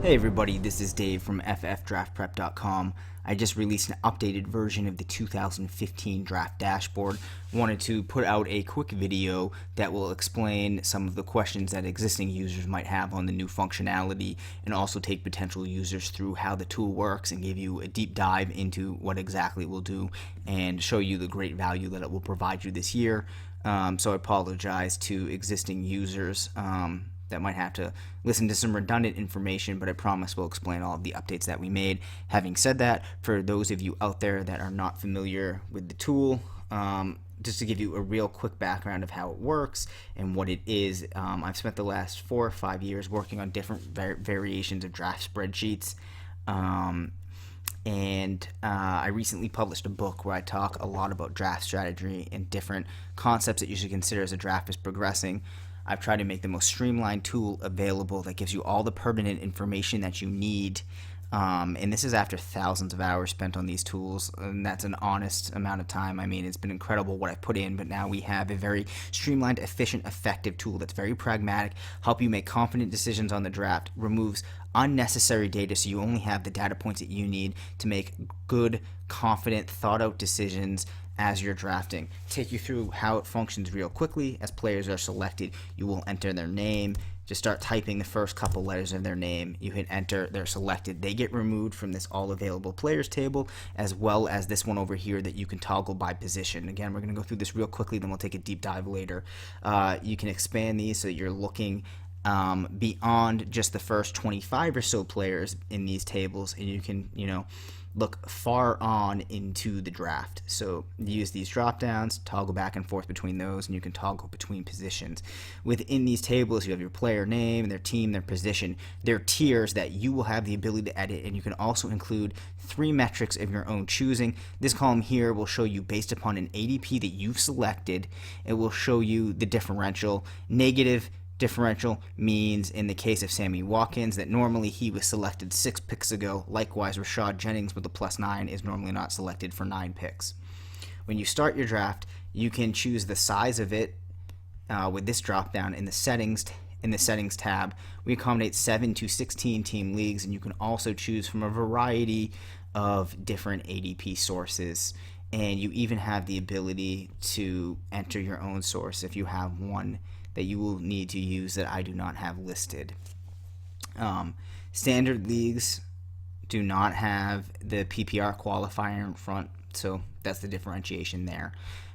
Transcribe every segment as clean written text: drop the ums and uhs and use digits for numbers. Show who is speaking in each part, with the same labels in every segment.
Speaker 1: Hey everybody, this is Dave from FFDraftPrep.com. I just released an updated version of the 2015 draft dashboard. Wanted to put out a quick video that will explain some of the questions that existing users might have on the new functionality, and also take potential users through how the tool works and give you a deep dive into what exactly it will do and show you the great value that it will provide you this year. So I apologize to existing users that might have to listen to some redundant information, but I promise we'll explain all of the updates that we made. Having said that, for those of you out there that are not familiar with the tool, just to give you a real quick background of how it works and what it is, I've spent the last 4 or 5 years working on different variations of draft spreadsheets. I recently published a book where I talk a lot about draft strategy and different concepts that you should consider as a draft is progressing. I've tried to make the most streamlined tool available that gives you all the pertinent information that you need. And this is after thousands of hours spent on these tools, and that's an honest amount of time. I mean, it's been incredible what I've put in, but now we have a very streamlined, efficient, effective tool that's very pragmatic, help you make confident decisions on the draft, removes unnecessary data so you only have the data points that you need to make good, confident, thought-out decisions as you're drafting. Take you through how it functions real quickly. As players are selected, you will enter their name. Just start typing the first couple letters of their name. You hit enter, they're selected. They get removed from this all available players table, as well as this one over here that you can toggle by position. Again, we're going to go through this real quickly, then we'll take a deep dive later. You can expand these so that you're looking beyond just the first 25 or so players in these tables, and you can, look far on into the draft. So use these drop downs, toggle back and forth between those, and you can toggle between positions. Within these tables, you have your player name, their team, their position, their tiers that you will have the ability to edit, and you can also include 3 metrics of your own choosing. This column here will show you based upon an ADP that you've selected. It will show you the differential. Negative differential means, in the case of Sammy Watkins, that normally he was selected 6 picks ago. Likewise, Rashad Jennings with a +9 is normally not selected for 9 picks. When you start your draft, you can choose the size of it with this drop down in the settings. In the settings tab, we accommodate 7 to 16 team leagues, and you can also choose from a variety of different ADP sources. And you even have the ability to enter your own source if you have one that you will need to use that I do not have listed. Standard leagues do not have the PPR qualifier in front, so that's the differentiation there.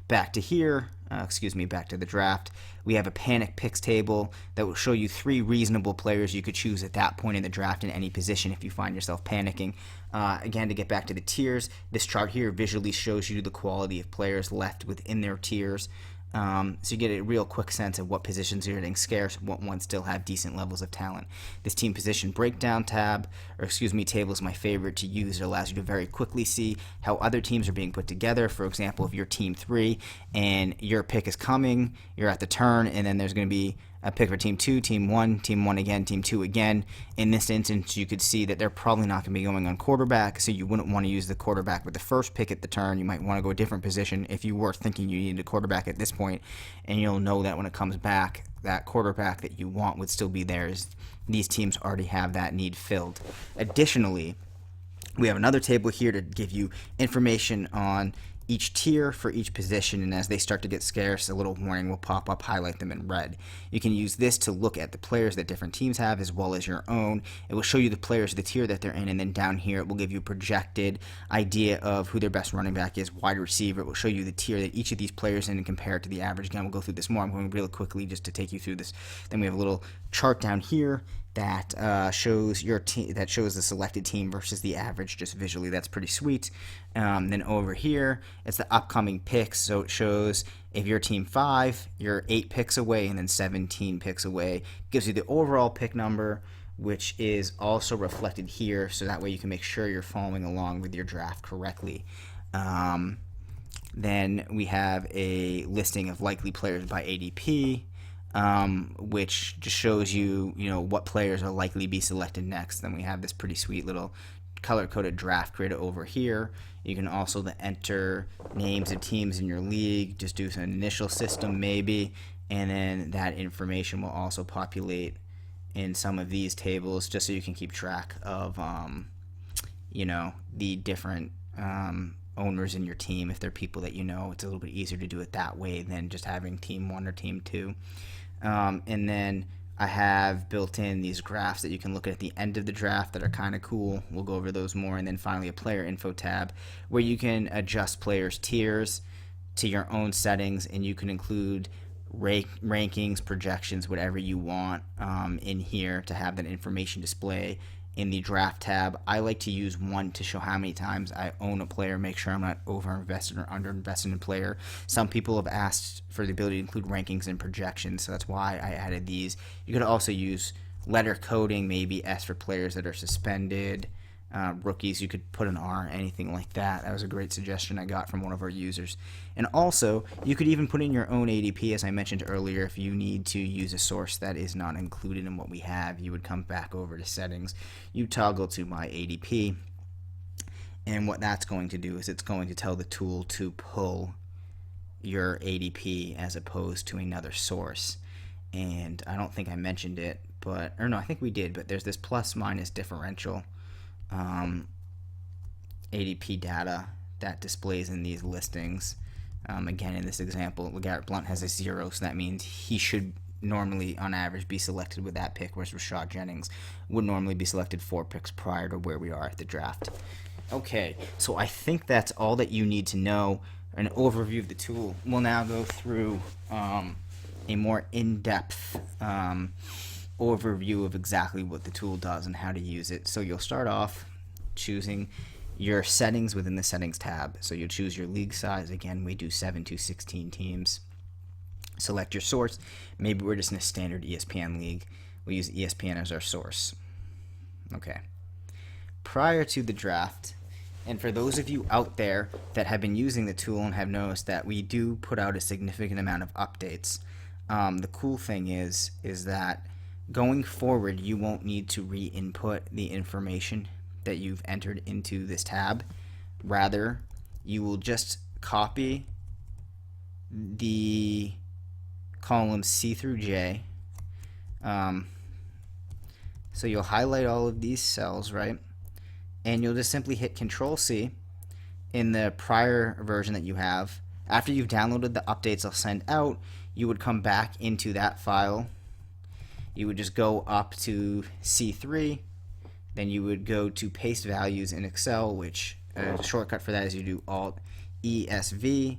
Speaker 1: Back to here, back to the draft, we have a panic picks table that will show you 3 reasonable players you could choose at that point in the draft in any position if you find yourself panicking. Again, to get back to the tiers, this chart here visually shows you the quality of players left within their tiers. So you get a real quick sense of what positions are getting scarce, what ones still have decent levels of talent. This team position breakdown table is my favorite to use. It allows you to very quickly see how other teams are being put together. For example, if you're team 3 and your pick is coming, you're at the turn, and then there's going to be a pick for team 2, team 1 again, team 2 again. In this instance, you could see that they're probably not going to be going on quarterback, so you wouldn't want to use the quarterback with the first pick at the turn. You might want to go a different position if you were thinking you needed a quarterback at this point, and you'll know that when it comes back, that quarterback that you want would still be there, as these teams already have that need filled. Additionally, we have another table here to give you information on each tier for each position, and as they start to get scarce, a little warning will pop up, highlight them in red. You can use this to look at the players that different teams have as well as your own. It will show you the players, the tier that they're in, and then down here it will give you a projected idea of who their best running back is, wide receiver. It will show you the tier that each of these players in and compare it to the average. Again, we'll go through this more. I'm going really quickly just to take you through this. Then we have a little chart down here that shows your team, that shows the selected team versus the average just visually. That's pretty sweet. Then over here, it's the upcoming picks. So it shows if you're team 5, you're 8 picks away, and then 17 picks away. It gives you the overall pick number, which is also reflected here, so that way you can make sure you're following along with your draft correctly. Then we have a listing of likely players by ADP. Which just shows you, what players are likely to be selected next. Then we have this pretty sweet little color-coded draft grid over here. You can also enter names of teams in your league, just do some initial system maybe, and then that information will also populate in some of these tables, just so you can keep track of the different owners in your team. If they're people that you know, it's a little bit easier to do it that way than just having team 1 or team 2. And then I have built in these graphs that you can look at the end of the draft that are kind of cool. We'll go over those more. And then finally a player info tab where you can adjust players' tiers to your own settings, and you can include rankings, projections, whatever you want in here to have that information display in the draft tab. I like to use 1 to show how many times I own a player, make sure I'm not over-invested or under-invested in a player. Some people have asked for the ability to include rankings and projections, so that's why I added these. You could also use letter coding, maybe S for players that are suspended. Rookies, you could put an R, anything like that. That was a great suggestion I got from one of our users. And also, you could even put in your own ADP, as I mentioned earlier. If you need to use a source that is not included in what we have, you would come back over to settings, you toggle to my ADP, and what that's going to do is it's going to tell the tool to pull your ADP as opposed to another source. And I don't think I mentioned it, or no, I think we did, but there's this plus minus differential ADP data that displays in these listings. Again, in this example, LeGarrette Blount has a 0, so that means he should normally, on average, be selected with that pick, whereas Rashad Jennings would normally be selected 4 picks prior to where we are at the draft. Okay, so I think that's all that you need to know. An overview of the tool. We'll now go through a more in-depth overview of exactly what the tool does and how to use it. So you'll start off choosing your settings within the settings tab. So you'll choose your league size. Again, we do 7 to 16 teams. Select your source. Maybe we're just in a standard ESPN league. We'll use ESPN as our source. Okay. Prior to the draft, and for those of you out there that have been using the tool and have noticed that we do put out a significant amount of updates, the cool thing is that going forward, you won't need to re-input the information that you've entered into this tab. Rather, you will just copy the columns C through J. So you'll highlight all of these cells, right? And you'll just simply hit Control-C in the prior version that you have. After you've downloaded the updates I'll send out, you would come back into that file. You would just go up to C3, then you would go to paste values in Excel, which the shortcut for that is you do Alt-ESV,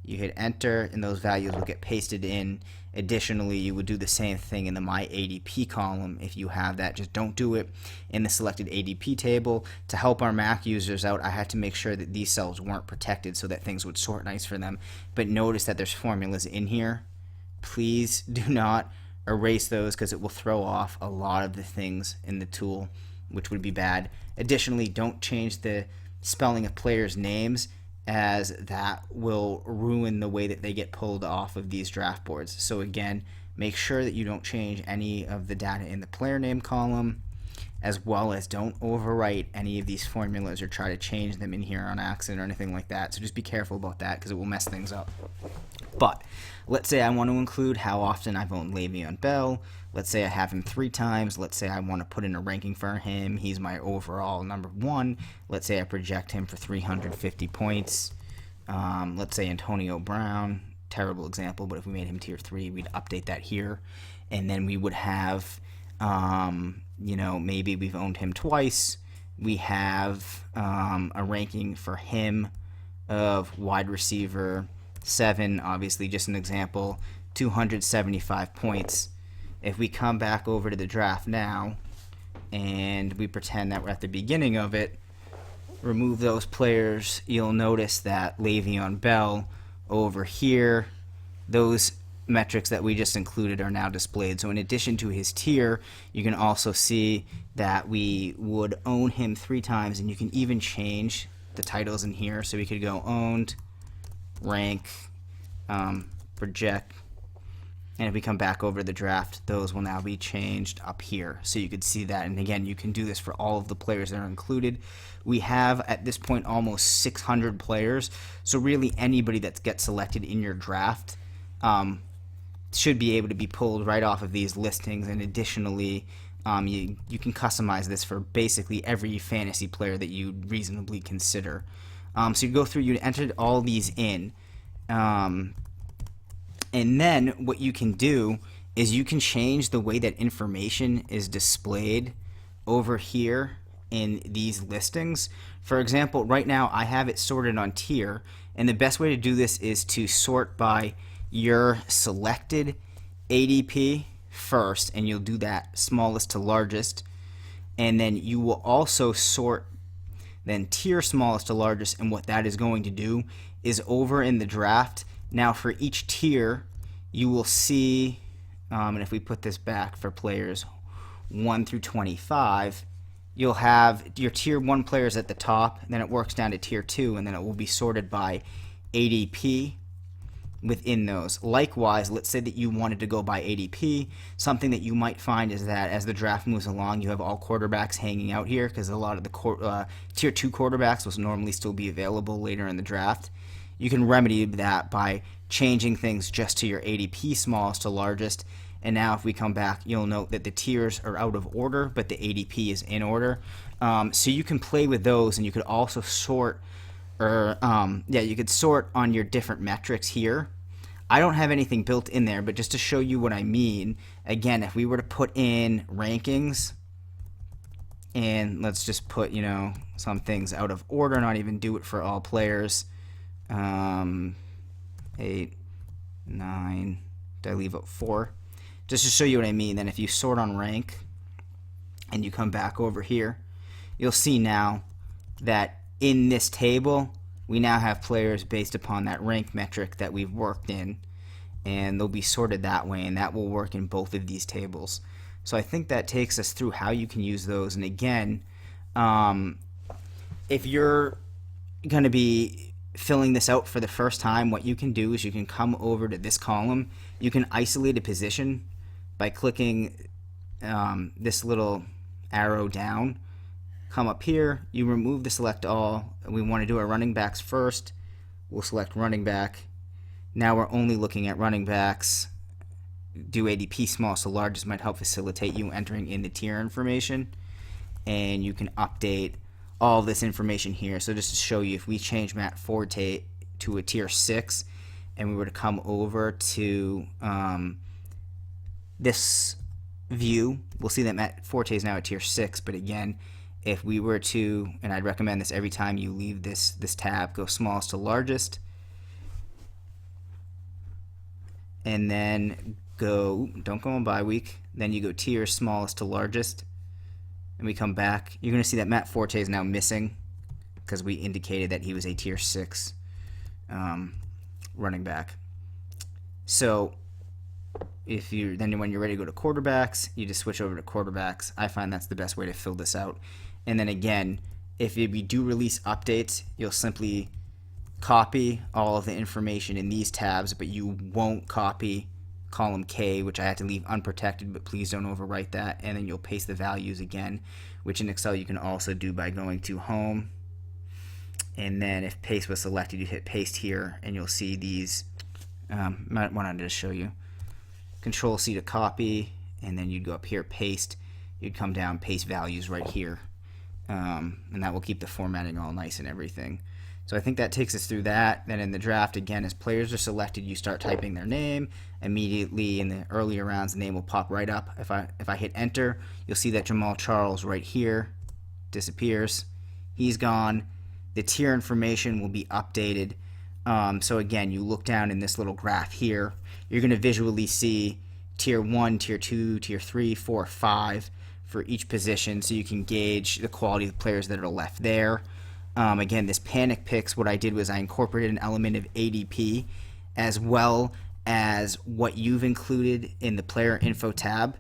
Speaker 1: you hit enter, and those values will get pasted in. Additionally, you would do the same thing in the My ADP column if you have that. Just don't do it in the selected ADP table. To help our Mac users out, I had to make sure that these cells weren't protected so that things would sort nice for them. But notice that there's formulas in here. Please do not erase those because it will throw off a lot of the things in the tool, which would be bad. Additionally, don't change the spelling of players' names, as that will ruin the way that they get pulled off of these draft boards. So again, make sure that you don't change any of the data in the player name column, as well as don't overwrite any of these formulas or try to change them in here on accident or anything like that. So just be careful about that because it will mess things up. But let's say I want to include how often I've owned Le'Veon Bell. Let's say I have him 3 times. Let's say I want to put in a ranking for him. He's my overall number 1. Let's say I project him for 350 points. Let's say Antonio Brown. Terrible example, but if we made him tier 3, we'd update that here. And then we would have, maybe we've owned him twice. We have a ranking for him of wide receiver 7, obviously just an example, 275 points. If we come back over to the draft now and we pretend that we're at the beginning of it, remove those players, you'll notice that Le'Veon Bell over here, those metrics that we just included are now displayed. So in addition to his tier, you can also see that we would own him 3 times, and you can even change the titles in here. So we could go owned, rank, project, and if we come back over to the draft, those will now be changed up here. So you could see that. And again, you can do this for all of the players that are included. We have, at this point, almost 600 players. So really anybody that gets selected in your draft, should be able to be pulled right off of these listings, and additionally, you can customize this for basically every fantasy player that you reasonably consider. So you go through, you enter all these in, and then what you can do is you can change the way that information is displayed over here in these listings. For example, right now I have it sorted on tier, and the best way to do this is to sort by your selected ADP first, and you'll do that smallest to largest, and then you will also sort then tier smallest to largest, and what that is going to do is over in the draft, now for each tier you will see, and if we put this back for players 1 through 25, you'll have your tier 1 players at the top, and then it works down to tier 2, and then it will be sorted by ADP within those. Likewise, let's say that you wanted to go by ADP. Something that you might find is that as the draft moves along, you have all quarterbacks hanging out here because a lot of the tier 2 quarterbacks will normally still be available later in the draft. You can remedy that by changing things just to your ADP smallest to largest. And now if we come back, you'll note that the tiers are out of order, but the ADP is in order. So you can play with those, and you could also sort, or you could sort on your different metrics here. I don't have anything built in there, but just to show you what I mean, again, if we were to put in rankings, and let's just put, some things out of order, not even do it for all players. 8, 9, did I leave out 4? Just to show you what I mean, then if you sort on rank and you come back over here, you'll see now that in this table we now have players based upon that rank metric that we've worked in, and they'll be sorted that way, and that will work in both of these tables. So I think that takes us through how you can use those. And again, if you're going to be filling this out for the first time, what you can do is you can come over to this column. You can isolate a position by clicking this little arrow down. Come up here, you remove the select all, and we want to do our running backs first. We'll select running back. Now we're only looking at running backs. Do ADP smallest to largest might help facilitate you entering in the tier information, and you can update all this information here. So just to show you, if we change Matt Forte to a tier 6, and we were to come over to this view, we'll see that Matt Forte is now at tier 6. But again, if we were to, and I'd recommend this every time you leave this tab, go smallest to largest, and then don't go on bye week, then you go tier smallest to largest, and we come back, you're going to see that Matt Forte is now missing because we indicated that he was a tier 6 running back. So when you're ready to go to quarterbacks, you just switch over to quarterbacks. I find that's the best way to fill this out. And then again, if we do release updates, you'll simply copy all of the information in these tabs, but you won't copy column K, which I had to leave unprotected, but please don't overwrite that. And then you'll paste the values again, which in Excel you can also do by going to home, and then if paste was selected, you hit paste here, and you'll see these. Might want to just show you. Control C to copy, and then you'd go up here, paste. You'd come down, paste values right here, and that will keep the formatting all nice and everything. So I think that takes us through that. Then in the draft, again, as players are selected, you start typing their name. Immediately in the earlier rounds, the name will pop right up. If I hit enter, you'll see that Jamal Charles right here disappears. He's gone. The tier information will be updated. So again, you look down in this little graph here, you're going to visually see tier 1, tier 2, tier 3, 4, 5 for each position, so you can gauge the quality of the players that are left there. Again, this panic picks, what I did was I incorporated an element of ADP as well as what you've included in the player info tab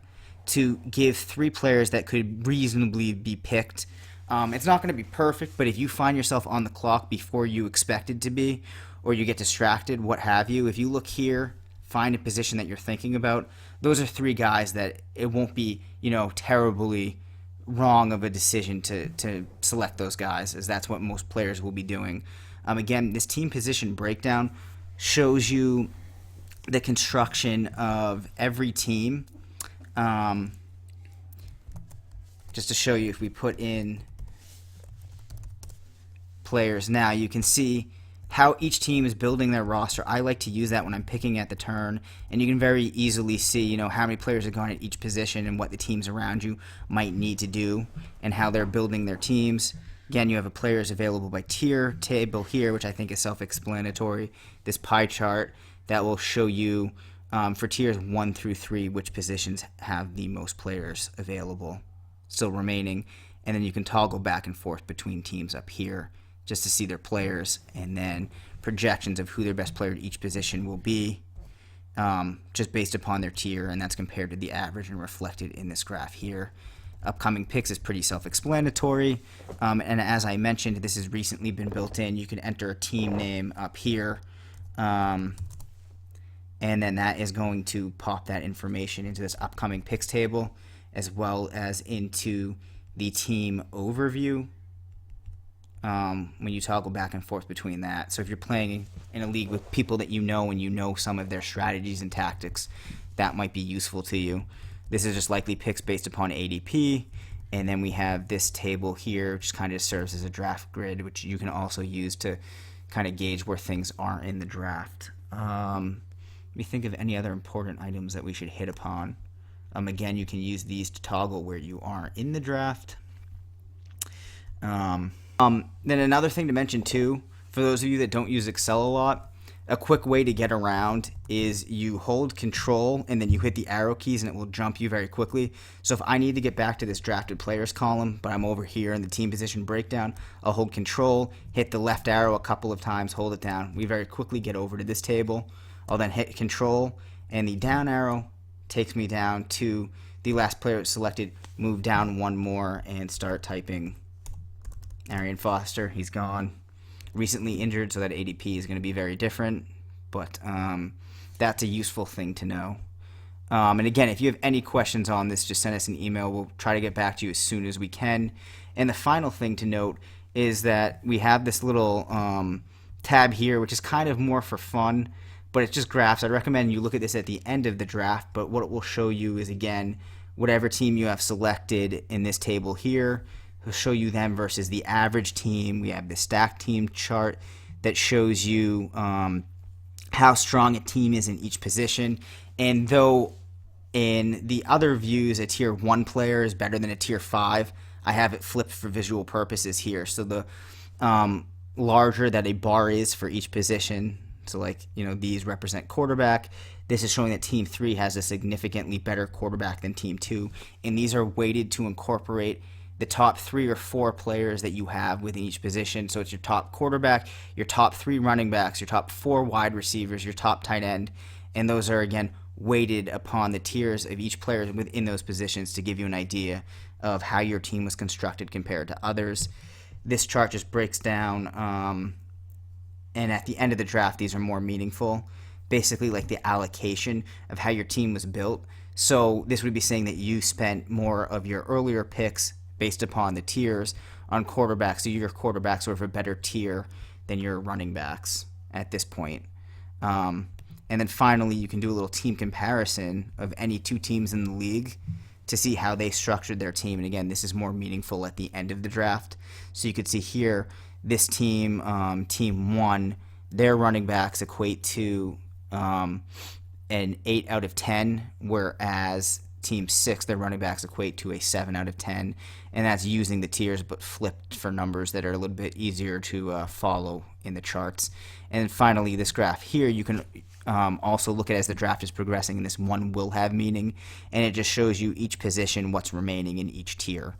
Speaker 1: to give 3 players that could reasonably be picked. It's not going to be perfect, but if you find yourself on the clock before you expected to be, or you get distracted, what have you, if you look here, find a position that you're thinking about, those are 3 guys that it won't be, terribly wrong of a decision to select those guys, as that's what most players will be doing. Again, this team position breakdown shows you the construction of every team. Just to show you, if we put in players now, you can see how each team is building their roster. I like to use that when I'm picking at the turn, and you can very easily see, you know, how many players are going at each position and what the teams around you might need to do and how they're building their teams. Again, you have a players available by tier table here, which I think is self-explanatory. This pie chart that will show you for tiers 1 through 3 which positions have the most players available still remaining, and then you can toggle back and forth between teams up here just to see their players, and then projections of who their best player at each position will be, just based upon their tier, and that's compared to the average and reflected in this graph here. Upcoming picks is pretty self-explanatory, and as I mentioned, this has recently been built in. You can enter a team name up here, and then that is going to pop that information into this upcoming picks table, as well as into the team overview. When you toggle back and forth between that. So if you're playing in a league with people that you know and you know some of their strategies and tactics, that might be useful to you. This is just likely picks based upon ADP, and then we have this table here, which kind of serves as a draft grid, which you can also use to kind of gauge where things are in the draft. Let me think of any other important items that we should hit upon. Again, you can use these to toggle where you are in the draft. Then another thing to mention too, for those of you that don't use Excel a lot, a quick way to get around is you hold Control and then you hit the arrow keys and it will jump you very quickly. So if I need to get back to this drafted players column, but I'm over here in the team position breakdown, I'll hold Control, hit the left arrow a couple of times, hold it down. We very quickly get over to this table. I'll then hit Control and the down arrow takes me down to the last player selected, move down one more and start typing Arian Foster. He's gone. Recently injured, so that ADP is going to be very different, but that's a useful thing to know. And again, if you have any questions on this, just send us an email. We'll try to get back to you as soon as we can. And the final thing to note is that we have this little tab here, which is kind of more for fun, but it's just graphs. I'd recommend you look at this at the end of the draft, but what it will show you is, again, whatever team you have selected in this table here. It'll show you them versus the average team. We have the stack team chart that shows you how strong a team is in each position. And though in the other views a tier 1 player is better than a tier 5, I have it flipped for visual purposes here. So the larger that a bar is for each position, so like, you know, these represent quarterback, this is showing that team 3 has a significantly better quarterback than team 2. And these are weighted to incorporate the top 3 or 4 players that you have within each position. So it's your top quarterback, your top 3 running backs, your top 4 wide receivers, your top tight end, and those are, again, weighted upon the tiers of each player within those positions to give you an idea of how your team was constructed compared to others. This chart just breaks down, and at the end of the draft, these are more meaningful, basically like the allocation of how your team was built. So this would be saying that you spent more of your earlier picks based upon the tiers on quarterbacks, so your quarterbacks are of a better tier than your running backs at this point. And then finally, you can do a little team comparison of any 2 teams in the league to see how they structured their team. And again, this is more meaningful at the end of the draft. So you could see here, this team, team 1, their running backs equate to an 8 out of 10, whereas team 6, their running backs equate to a 7 out of 10, and that's using the tiers but flipped for numbers that are a little bit easier to follow in the charts. And then finally, this graph here, you can also look at as the draft is progressing, and this one will have meaning, and it just shows you each position, what's remaining in each tier.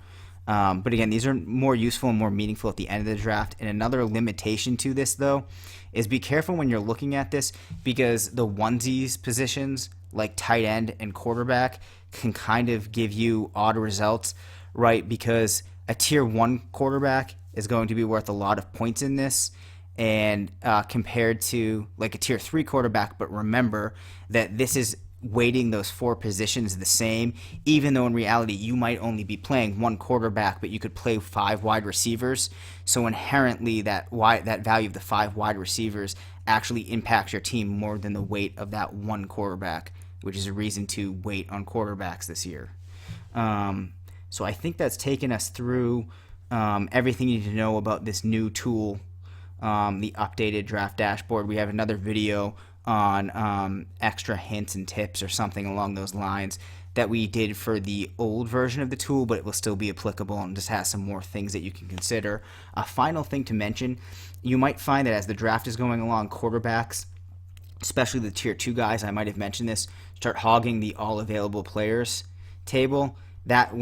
Speaker 1: But again, these are more useful and more meaningful at the end of the draft. And another limitation to this, though, is be careful when you're looking at this, because the onesies positions, like tight end and quarterback, can kind of give you odd results, right? Because a tier 1 quarterback is going to be worth a lot of points in this, and compared to like a tier 3 quarterback. But remember that this is weighting those four positions the same, even though in reality you might only be playing one quarterback, but you could play five wide receivers. So inherently, that value of the five wide receivers actually impacts your team more than the weight of that one quarterback, which is a reason to wait on quarterbacks this year. So I think that's taken us through everything you need to know about this new tool, the updated draft dashboard. We have another video on extra hints and tips or something along those lines that we did for the old version of the tool, but it will still be applicable and just has some more things that you can consider. A final thing to mention, you might find that as the draft is going along, quarterbacks, especially the tier 2 guys, I might have mentioned this, start hogging the all available players table. That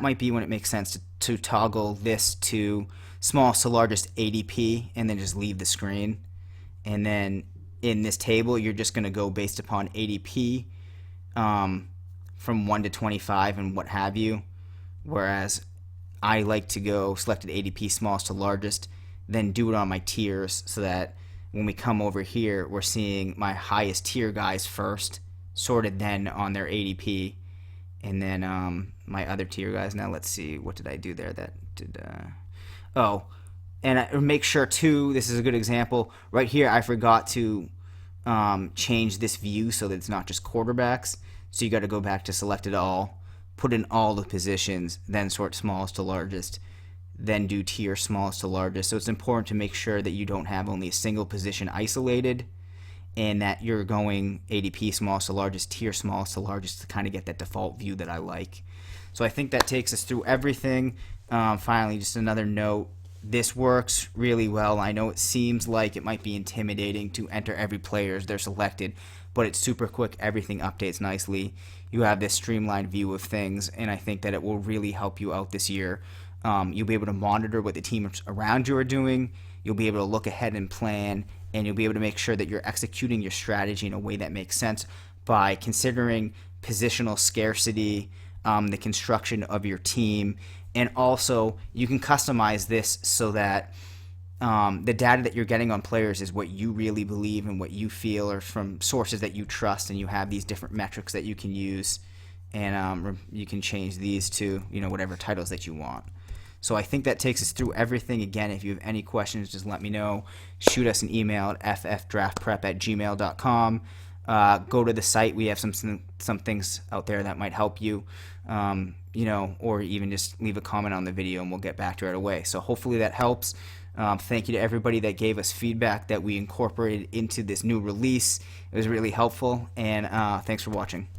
Speaker 1: might be when it makes sense to toggle this to smallest to largest ADP and then just leave the screen. And then in this table, you're just going to go based upon ADP from 1 to 25 and what have you. Whereas I like to go selected ADP smallest to largest, then do it on my tiers so that when we come over here, we're seeing my highest tier guys first, sorted then on their ADP, and then my other tier guys. Now let's see, what did I do there that did... and make sure too, this is a good example, right here I forgot to change this view so that it's not just quarterbacks. So you got to go back to select it all, put in all the positions, then sort smallest to largest, then do tier smallest to largest. So it's important to make sure that you don't have only a single position isolated and that you're going ADP smallest to largest, tier smallest to largest to kind of get that default view that I like. So I think that takes us through everything. Finally, just another note. This works really well. I know it seems like it might be intimidating to enter every player as they're selected, but it's super quick. Everything updates nicely. You have this streamlined view of things, and I think that it will really help you out this year. You'll be able to monitor what the teams around you are doing. You'll be able to look ahead and plan, and you'll be able to make sure that you're executing your strategy in a way that makes sense by considering positional scarcity, the construction of your team, and also you can customize this so that the data that you're getting on players is what you really believe and what you feel are from sources that you trust, and you have these different metrics that you can use, and you can change these to whatever titles that you want. So I think that takes us through everything. Again, if you have any questions, just let me know. Shoot us an email at ffdraftprep@gmail.com. Go to the site. We have some things out there that might help you, or even just leave a comment on the video and we'll get back to it right away. So hopefully that helps. Thank you to everybody that gave us feedback that we incorporated into this new release. It was really helpful, and thanks for watching.